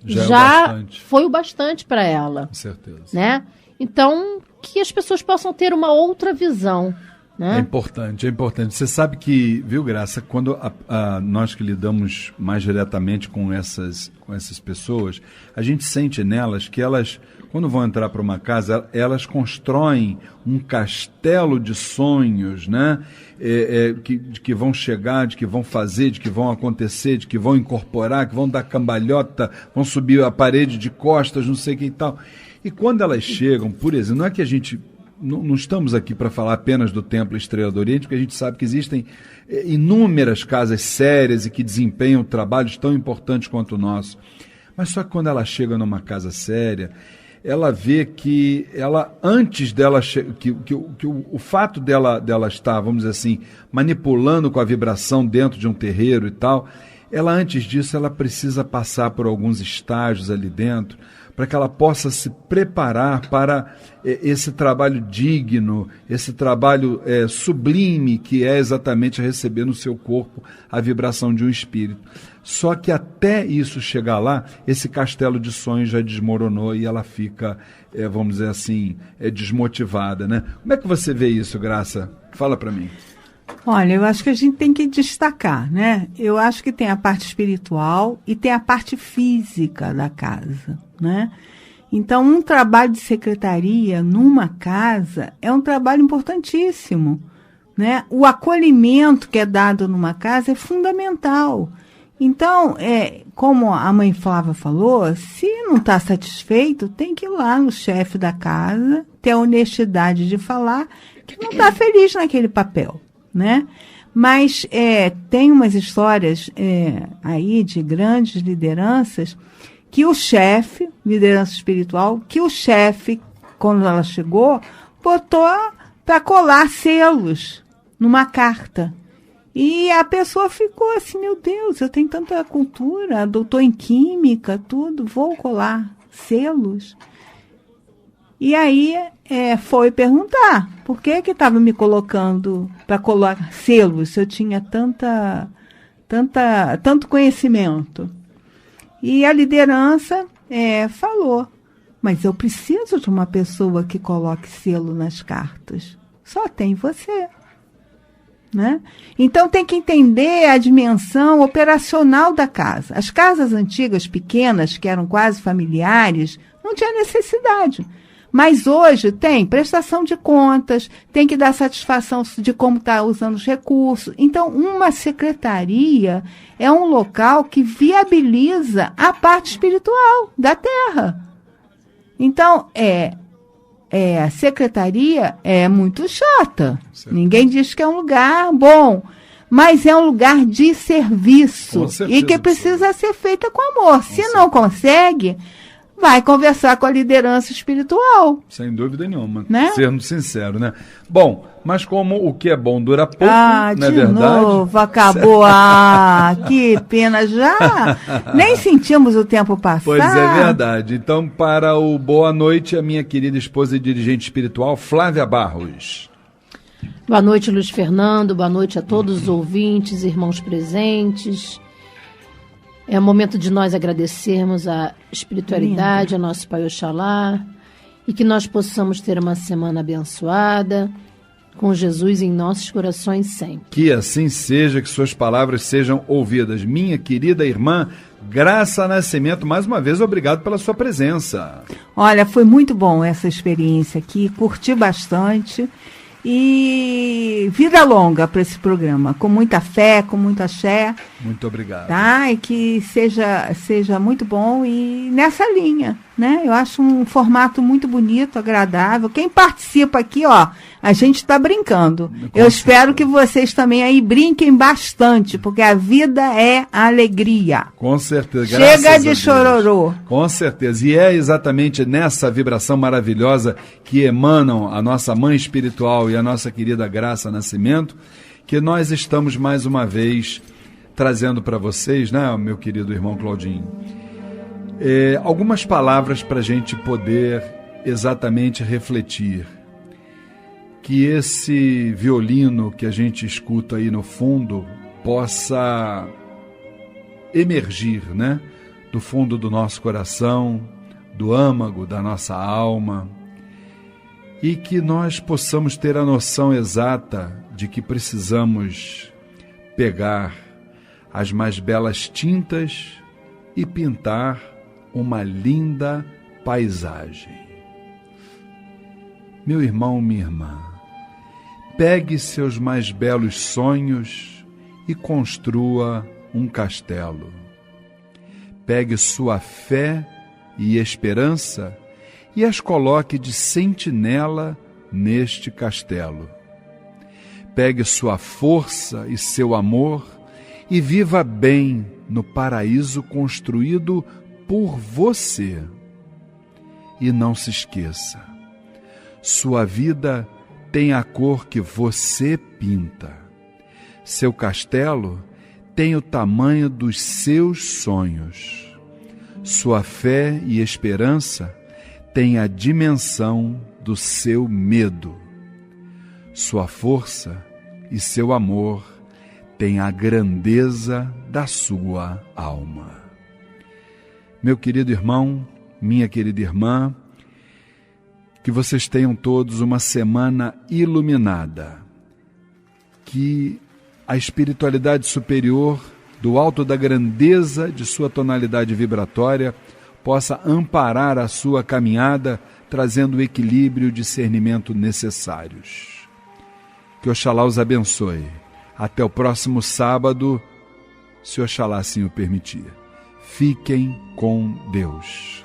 já foi o bastante para ela. Com certeza. Né? Então, que as pessoas possam ter uma outra visão. Né? É importante, é importante. Você sabe que, viu, Graça, quando nós que lidamos mais diretamente com essas pessoas, a gente sente nelas que elas, quando vão entrar para uma casa, elas constroem um castelo de sonhos, né? De que vão chegar, de que vão fazer, de que vão acontecer, de que vão incorporar, que vão dar cambalhota, vão subir a parede de costas, não sei o que e tal. E quando elas chegam, por exemplo, não é que a gente... Não estamos aqui para falar apenas do Templo Estrela do Oriente, porque a gente sabe que existem inúmeras casas sérias e que desempenham trabalhos tão importantes quanto o nosso. Mas só que quando ela chega numa casa séria, ela vê que ela, antes dela que o fato dela estar, vamos dizer assim, manipulando com a vibração dentro de um terreiro e tal, ela antes disso ela precisa passar por alguns estágios ali dentro, para que ela possa se preparar para esse trabalho digno, esse trabalho sublime, que é exatamente receber no seu corpo a vibração de um espírito. Só que até isso chegar lá, esse castelo de sonhos já desmoronou e ela fica, vamos dizer assim, desmotivada, né? Como é que você vê isso, Graça? Fala para mim. Olha, eu acho que a gente tem que destacar, né? Eu acho que tem a parte espiritual e tem a parte física da casa, né? Então, um trabalho de secretaria numa casa é um trabalho importantíssimo, né? O acolhimento que é dado numa casa é fundamental. Então, como a mãe Flávia falou, se não está satisfeito, tem que ir lá no chefe da casa, ter a honestidade de falar que não está feliz naquele papel, né? Mas tem umas histórias aí de grandes lideranças que o chefe, liderança espiritual, que o chefe, quando ela chegou, botou para colar selos numa carta. E a pessoa ficou assim, meu Deus, eu tenho tanta cultura, doutor em química, tudo, vou colar selos. E aí foi perguntar, por que estava me colocando para colar selos se eu tinha tanto conhecimento? E a liderança falou, mas eu preciso de uma pessoa que coloque selo nas cartas. Só tem você. Né? Então tem que entender a dimensão operacional da casa. As casas antigas, pequenas, que eram quase familiares, não tinha necessidade. Mas hoje tem prestação de contas, tem que dar satisfação de como está usando os recursos. Então, uma secretaria é um local que viabiliza a parte espiritual da terra. Então, a secretaria é muito chata. Certo. Ninguém diz que é um lugar bom, mas é um lugar de serviço e que precisa ser feita com amor. Se não consegue, vai conversar com a liderança espiritual. Sem dúvida nenhuma, né? Sendo sincero, né? Bom, mas como o que é bom dura pouco, não é verdade? Novo, acabou. Que pena já. Nem sentimos o tempo passar. Pois é verdade. Então, para o boa noite, a minha querida esposa e dirigente espiritual, Flávia Barros. Boa noite, Luiz Fernando. Boa noite a todos os ouvintes, irmãos presentes. É o momento de nós agradecermos a espiritualidade, a nosso Pai Oxalá, e que nós possamos ter uma semana abençoada, com Jesus em nossos corações sempre. Que assim seja, que suas palavras sejam ouvidas. Minha querida irmã Graça Nascimento, mais uma vez, obrigado pela sua presença. Olha, foi muito bom essa experiência aqui, curti bastante. E vida longa para esse programa, com muita fé, com muita axé. Muito obrigado. Tá? E que seja muito bom e nessa linha, né? Eu acho um formato muito bonito, agradável. Quem participa aqui, a gente está brincando. Eu espero que vocês também aí brinquem bastante, porque a vida é alegria. Com certeza. Chega de chororô. Com certeza. E é exatamente nessa vibração maravilhosa que emanam a nossa mãe espiritual e a nossa querida Graça Nascimento, que nós estamos mais uma vez trazendo para vocês, né, meu querido irmão Claudinho, algumas palavras para a gente poder exatamente refletir. Que esse violino que a gente escuta aí no fundo possa emergir, né, do fundo do nosso coração, do âmago da nossa alma, e que nós possamos ter a noção exata de que precisamos pegar as mais belas tintas e pintar uma linda paisagem. Meu irmão, minha irmã, pegue seus mais belos sonhos e construa um castelo. Pegue sua fé e esperança e as coloque de sentinela neste castelo. Pegue sua força e seu amor e viva bem no paraíso construído por você. E não se esqueça, sua vida tem a cor que você pinta. Seu castelo tem o tamanho dos seus sonhos. Sua fé e esperança têm a dimensão do seu medo. Sua força e seu amor têm a grandeza da sua alma. Meu querido irmão, minha querida irmã, que vocês tenham todos uma semana iluminada, que a espiritualidade superior, do alto da grandeza de sua tonalidade vibratória, possa amparar a sua caminhada, trazendo o equilíbrio e o discernimento necessários. Que Oxalá os abençoe. Até o próximo sábado, se Oxalá assim o permitir. Fiquem com Deus.